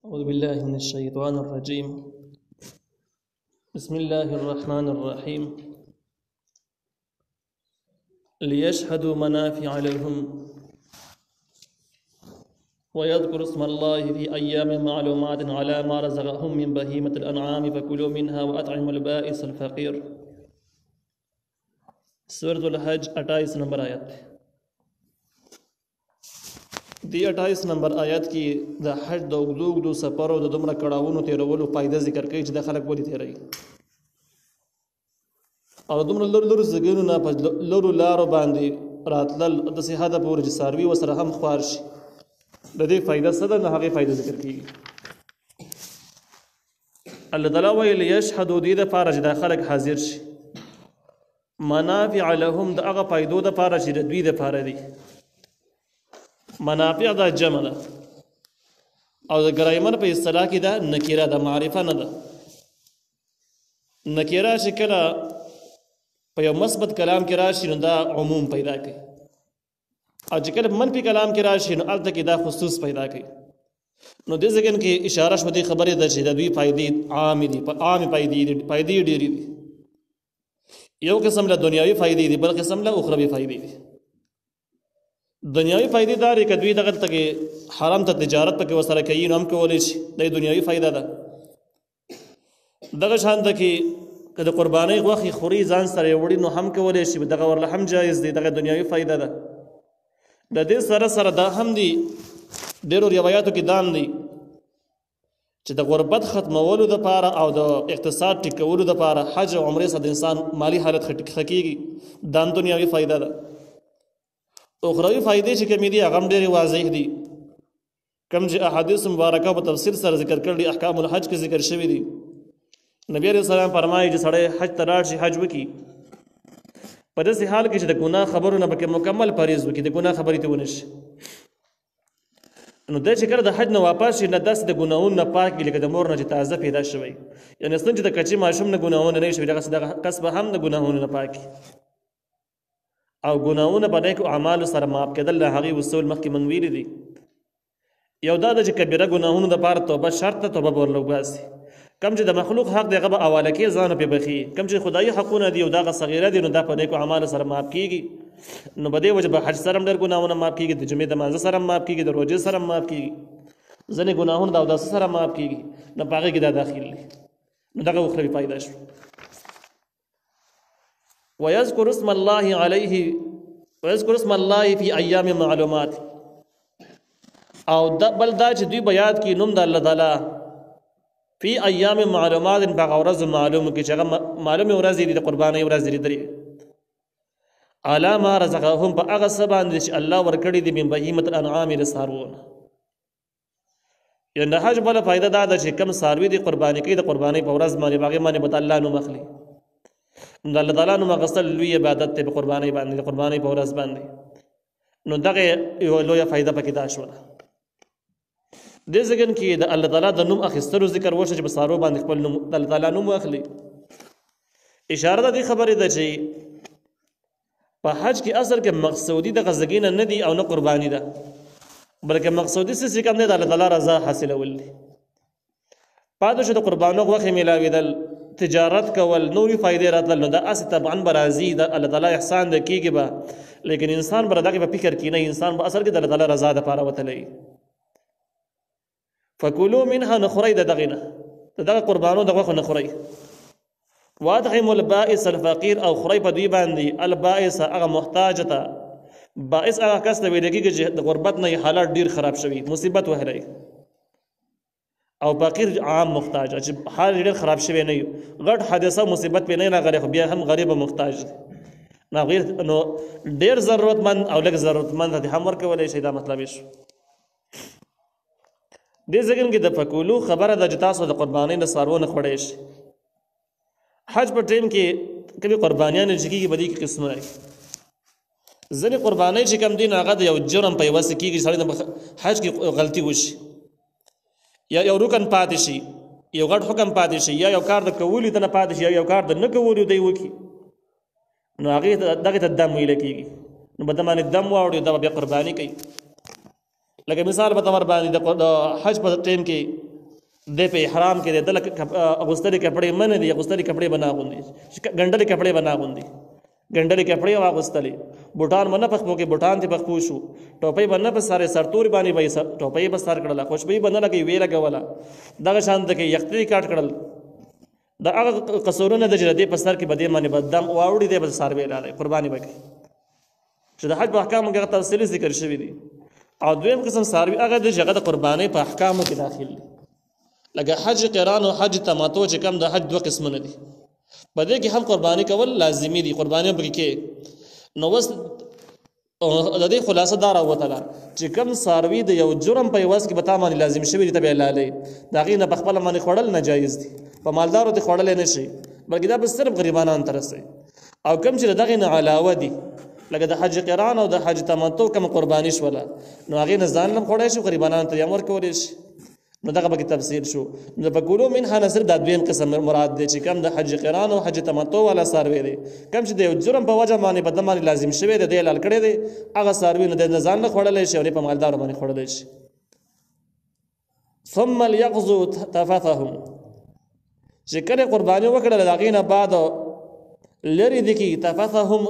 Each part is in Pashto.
أعوذ بالله من الشيطان الرجيم. بسم الله الرحمن الرحيم. ليشهدوا منافع لهم ويذكروا اسم الله في أيام معلومات على ما رزقهم من بهيمة الأنعام فكلوا منها وأطعموا البائس الفقير. سورة الحج 28 نمبر آیت دی 28 نمبر آیات کې د حج د اوږدو سفرو د دومره کړاوونو تیرولو فائدہ ذکر کوي چې د خلک ولې تیروي او دومره لرو زګونو نه په لرو لارو باندې راتلل د صحت پورې چې ساروي وسره هم خوار شي د دې فائدہ څه ده نه هغه فائدہ ذکر کیږي. الله تعالی ویل یشهدوا دې د فارج د خلک حاضر شي منافع لهم د هغه فائدو د فارج د دوی د فار دي. منافع دا جمع ده او د ګرایمر په اصطلاح کې دا نکیره ده، معرفه نه ده. نکیره چې کله په یو مثبت کلام کې راشي نو دا عموم پیدا کوي او چې کله منفي کلام کې راشي نو البته کې دا خصوص پیدا کوي. نو دې ځکه کې اشاره شوه دې خبرې ده چې د دوی فائدې عام دي، عام فائدې ډېرې دي. یو قسم له دنیاوي فائدې دي، بل قسم له اخروی فائدې دي. دنیاوی فائدې داري که دوی دغه ته حرام ته تجارت پکې وسره کوي نو هم کولی شي، دا دنیاوي فائده ده. دغه شان ته کې که د قربانۍ غوښې خوري ځان سره یې وړي نو هم کولی شي، دغه ورله هم جایز دی، دغه دنیاوي فائده ده. د دې سره سره دا هم دي ډېرو روایاتو کې دام دی چې د غربت ختمولو دپاره او د اقتصاد ټیکولو دپاره حج او عمرې سره د انسان مالی حالت ښه کېږي، دا هم دنیاوي فائده ده. اخروی فائدې چې کومې دي هغه هم ډېرې واضح دي، کوم چې احادیث مبارکه په تفصیل سره ذکر کړي احکام الحج کې ذکر شوي دي. نبی علیه السلام فرمایي چې سړی حج ته لاړ شي، حج وکړي، په داسې حال کې چې د ګناه خبرو نه پکې مکمل پرهیز وکړي، د ګناه خبرې ته ونه شي. نو دی چې کله د حج نه واپس شي نه داسې د ګناهونو نه پاک وي لکه د مور نه چې تازه پیدا شوی، یعنې ستن چې د کچې ماشوم نه ګناهونه نه شوي دغسې دغه کس به هم د ګناهونو نه پاک او ګناهونه په نیکو اعمالو سره معاف کېدل د هغې اصول مخکې موږ ویلي دي. یو دا ده چې کبیره ګناهونو دپاره توبه شرط ده، توبه به ورله وباسي. کم چې د مخلوق حق دی هغه به حواله کړي ځان پې بخي، کم چې خدایي حقونه دي او دا هغه صغیره دي نو دا په نیکو اعمالو سره معاف کېږي. نو په دې وجه به حج سره هم ډېر ګناهونه معاف کېږي، د جمعې د مانځه سره هم معاف کېږي، د روژې سره هم معاف کېږي، ځینې ګناهونه د اوداسه سره معاف کېږي، نو په هغې کې دا داخل دي. نو دغه اخروي فایده شو. ويذكر اسم الله عليه ويذكر اسم الله في ایام معلومات او بل دا چې دوی به یاد کړي نوم د الله تعالی فی ایام معلومات په هغه ورځو معلومو کې چې هغه معلومې ورځې دي، د قربانۍ ورځې دي درې علی ما رزقهم په هغه څه باندې چې الله ورکړي دي من بهیمة الانعام د څاروونه. یعنې د حج بله فایده دا ده چې کم څاروي دي قرباني کوي د قربانۍ په ورځ باندې په هغې باندې به الله نوم اخلي. نو د الله تعالی نوم اخیستل لوی عبادت دی په قربانۍ باندې، د قربانۍ په ورځ باندې. نو دغه یوه لویه فایده پکې دا شوله. دې ځای کې د الله تعالی د نوم اخیستلو ذکر وشو چې په څارو باندې خپل نوم د الله تعالی نوم واخلي. اشاره ده دې خبرې ده چې په حج کې اصل کې مقصودي دغه زګینه نه دي او نه قرباني ده، بلکې مقصودي څه کوم دی د الله تعالی رضا حاصلول دي. پاتې شو د قربانو غوښې میلاوېدل، تجارت کول، نورې فایدې راتلل، نو دا اسې طبعا به راځي، د الله تعالی احسان د کېږي به، لیکن انسان به دغې په فکر کې نه، انسان به اصل کې د الله تعالی رضا دپاره وتلی. فکلوا منها نخورئ د دغې نه، د دغه قربانو د غوښو نخورئ. واطعموا البائس الفقیر او خورئ په دوی باندې البائس هغه محتاج ته. بائس هغه کس ته ویل کېږي چې د غربت نه یې حالات ډېر خراب شوي، مصیبت وهلی، او فقیر عام محتاج چې حال ډېر خراب شوی نه وي، غټ حادثه مصیبت پې نه راغلی خو بیا هم غریب محتاج دی، نو ډېر ضرورتمند او لږ ضرورتمند ته هم ورکولی شي. دا مطلب یې شو. دې ځای کې د فکولو خبره ده چې تاسو د قربانۍ د څاروو نه خوړی شي. حج په ټایم کې کومې قربانیانې چې کېږي په دې کې قسمونه دي. ځینې قربانۍ چې کوم دي نو هغه د یو جرم په یوه څه کېږي، سړی د حج کې غلطي وشي یا یو رکن پاتې شي، یو غټ حکم پاتې شي، یا یو کار د کولو ته نه پاتې شي، یا یو کار د نه کولو دی وکړي، نو هغې دغې ته دم ویله کېږي. نو به د باندې دم واوړي دا به بیا قرباني کوي. لکه مثال په طور باندې د حج په ټایم کې د په احرام کې د اغوستلې کپڑے منه دي اغوستلې کپڑے بنا غوندي ګنډلې کپڑے بنا غوندي ګنډلې کپڑے واغوستلې بوټان منه پخپو کې بوټان ته پخپو شو ټوپۍ باندې په ساره سرتوري باندې وای ټوپۍ په سر کړل خوشبوئی باندې لګي وی لګولا دغه شان د کې یختې کاټ کړل دا هغه قصورونه د جردي په سر کې بده باندې بدم واوړي دی په سر ویلاله قرباني وکړي چې د حج په احکامو کې تفصیلی ذکر شوی دی او دویم قسم ساروی هغه د جګه د قرباني په احکامو کې داخل دي لکه حج قران او حج تمتع چې کم د حج دوه قسمونه دي په دې کې هم قرباني کول لازمي دي قرباني به کې نو وس د دې خلاصه دار او تعالی چې کم ساروی د یو جرم په واس کې به تامه لازم شوی دی تبع لاله دا غي نه بخپل باندې خړل ناجایز دي په مالدارو ته خړل نه شي بلکې دا به صرف غریبانو تر رسي او کم چې دغه نه علاوه دي لکه د حج قران او د حج تمتع کم قرباني شولا نو هغه نه ځان لم خړای شو غریبانو ته امر کولې شي نو دغه به تفصیل شو نو په ګولو منها نصر د دویم قسم مراد دي چې کم د حج قران او حج تمتع ولا ساروي دي کم چې د جرم په وجه باندې بدمن لازم شوی دی د لال کړي دي هغه ساروي نه د ځان نه خړلې شي او په مالدار باندې خړلې شي ثم ليقضوا تفثهم چې کله قرباني وکړه لاغې نه بعد لری دي کی تفثهم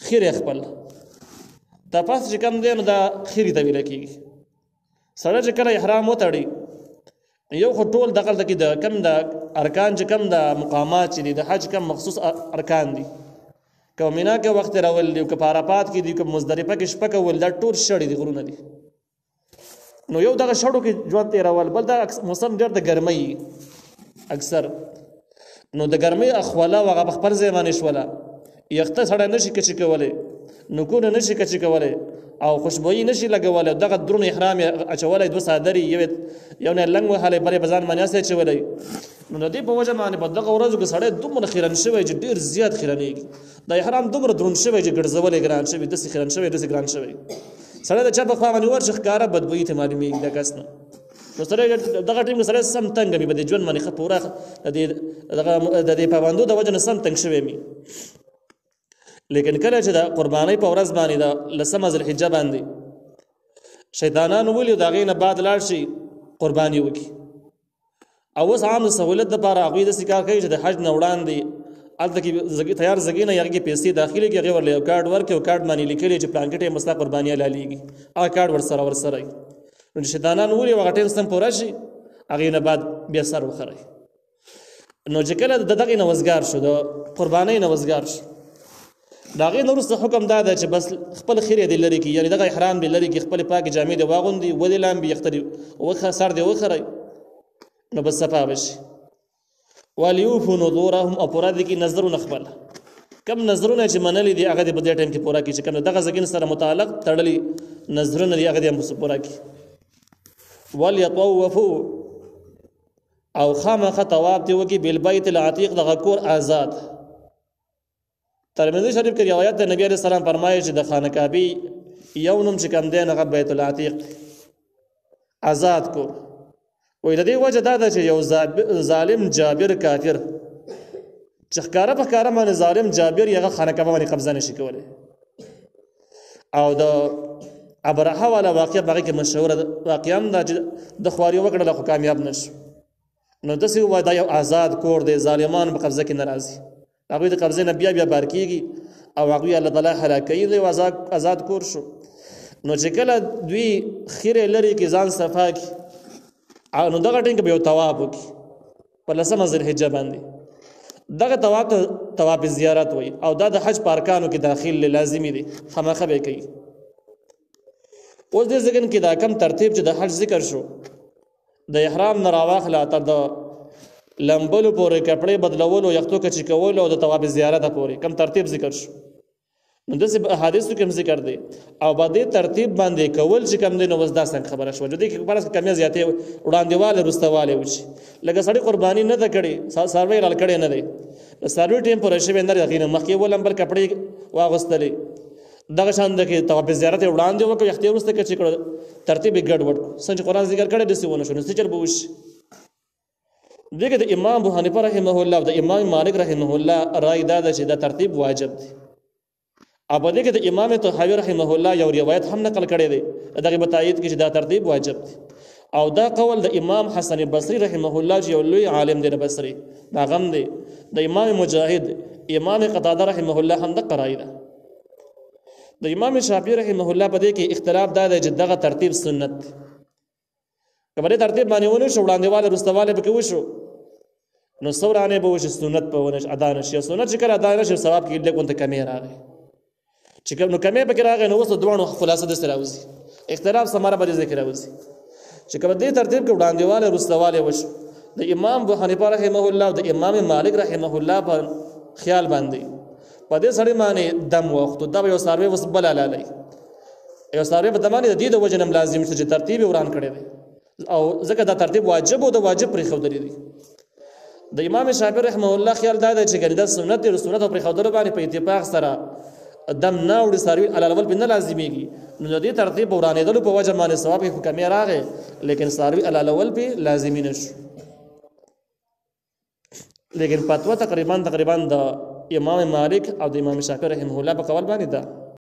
خیر خپل تفث چې کم دی نو دا خیر دی ویل کیږي سره چې کله احرام وتړي یو خټول دغه د کم د ارکان چې کم د مقامات چې د حج کم مخصوص ارکان دي کومینا کې وخت راول دی که پارapات کې دي که مزدلفه کې شپه کول دا ټول شړې دي غرونه دي نو یو دغه شړو کې ژوند تیرول بل دا موسم ډېر د ګرمۍ اکثر نو د ګرمۍ اخواله وغه خپل ځای باندې شوله یخته سره نشي کچې کولای نو کو نه نشي کچې کولای او خوشبوئی نشي لګولای دغه درون احرام اچولای دو صادري یو نه لنګ وهاله بلې بزان باندې اسه چولای نو د دې په وجه باندې په دغه ورځو کې سړی دومره خیرن شوی چې ډیر زیات خیرنېږي د احرام دومره درون شوی چې ګرځولې ګران شوی د خیرن شوی د ګران شوی سړی د چا په خوا باندې ورشخ کاره بدبوئی ته معلومیږي د کس نه نو سره دغه ټیم سره سم تنګ می بده ژوند باندې خپوره د دې پابندو د وجه نه سم تنګ شوی می لیکن کله چې د قربانۍ په ورځ باندې د لسمه ذوالحجه باندې شیطانان ولې دا غینه بعد لاړ شي قرباني وکي او اوس عام سہولت لپاره هغه د سکار کوي چې د حج نه وړاندې الته کې تیار زګینه یغه پیسې داخلي کې غیر له کارت ورکو کارت باندې لیکلي چې پلانکټه مستا قرباني لاليږي هغه کارت ورسره نو شیطانان ولې وغه ټیم سم پوره شي هغه نه بعد بیا سر وخري نو چې کله دغه نوزګار شو د قربانۍ نوزګار شو داغه نورسته حکم دا ده چې بس خپل خیر دی لري کی یعنی دغه احرام دی لري کی خپل پاک جامې دی واغوندي ودی لام به یختری وخه سر دی وخره نو بس صفا بشي وليوفوا نذورهم اپراد کی نظرونه خپل کم نظرونه چې منلې دی هغه د بده ټیم کې پورا کی چې کم دغه زګین سره متعلق تړلې نظرونه دی هغه د پورا کی وليطوفوا او خامخ طواف دی وکي بالبيت العتيق دغه کور آزاد ترمذی شریف کې روایت ده نبی علیہ السلام فرمایي چې د خانه کعبه یو نوم چې کم دی هغه بیت العتیق آزاد کو وې د دې وجه دا ده چې یو ظالم جابر کافر چې ښکارا په ښکارا باندې ظالم جابر یغه خانه کعبه باندې قبضه نشي کولای او د ابرهه والا واقعه باقي کې مشهور واقعا د خواري وکړه خو کامیاب نشو نو دسي و دا یو آزاد کور دی ظالمان په قبضه کې ناراضي هغه د قبضه نه بیا بار کیږي او هغه الله تعالی هلاکوي دی آزاد کور شو نو چې کله دوی خیره لري کې ځان صفا کی نو دغه ټینګ به یو طواف وکي په لسمه ذوالحجه باندې دغه طواف زیارت وي او دا د حج پارکانو کې داخل لازمي دي خامخه به کوي اوس دې ځکه کې دا کم ترتیب چې د حج ذکر شو د احرام نه راواخله تر د لمبلو پورې کپڑے بدلولو یختو کچ کول او د طواف زیارت پورې کم ترتیب ذکر شو نو د احادیثو کې ذکر دی او باندې ترتیب باندې کول چې کم دی نو وسدا څنګه خبره شو د دې کې پرس کمی زیاتې وړاندېواله رستواله وشي لکه سړی قرباني نه کړي سروي رال کړي نه دی سروي ټیم پر شوی نه یقینا مخکې ولمبر کپڑے واغستلې دغه شان د کې طواف زیارت وړاندې وکړي اختیار واست کچ کړه ترتیب ګډوډ څنګه قرآن ذکر کړي د سونه شو نو څه چل بوش دغه د امام ابو حنیفه رحمه الله او د امام مالک رحمه الله رائے دا چې دا ترتیب واجب دی ابو دغه د امام طحاوی رحمه الله یو روایت هم نقل کړي دی دغه بتایید کې چې دا ترتیب واجب دی او دا قول د امام حسن بصری رحمه الله چې یو لوی عالم دی بصری دا غم دی د امام مجاهد امام قتاده رحمه الله هم د قرای ده د امام شافعی رحمه الله په دې کې اختلاف دا دی چې دغه ترتیب سنت کبره ترتیب باندې ونه شو وړاندېواله رستواله به کې وشو نو سورانه به وشي سنت په ونه ادا نشي سنت چې کړه ادا نشي ثواب کې لکه ته کمی راغی چې کوم نو کمی به کې راغی نو وسو دوه خلاصه د سره وځي اختلاف سماره به ذکر وځي چې کوم دې ترتیب کې وړاندېواله رستواله وشو د امام ابو حنیفه رحمه الله او د امام مالک رحمه الله په خیال باندې په دې سړی باندې دم وخت دا یو ساروي وس بل لاله یو ساروي په دمانه د دې د وجنم لازم چې ترتیب وران کړي دي او ځکه دا ترتیب واجب او د واجب پرې خو دري دي د امام شافعي رحمه الله خیال دا دی چې ګنده سنت دی سنت او پرې خو در باندې په اتفاق سره دم نه وړي ساروي علالول بنه لازميږي نو د دې ترتیب ورانېدل په وجه باندې ثواب په کمی راغی لیکن ساروي علالول به لازمي نشو لیکن فتوا تقریبا د امام مالک او د امام شافعي رحمه الله په قول باندې ده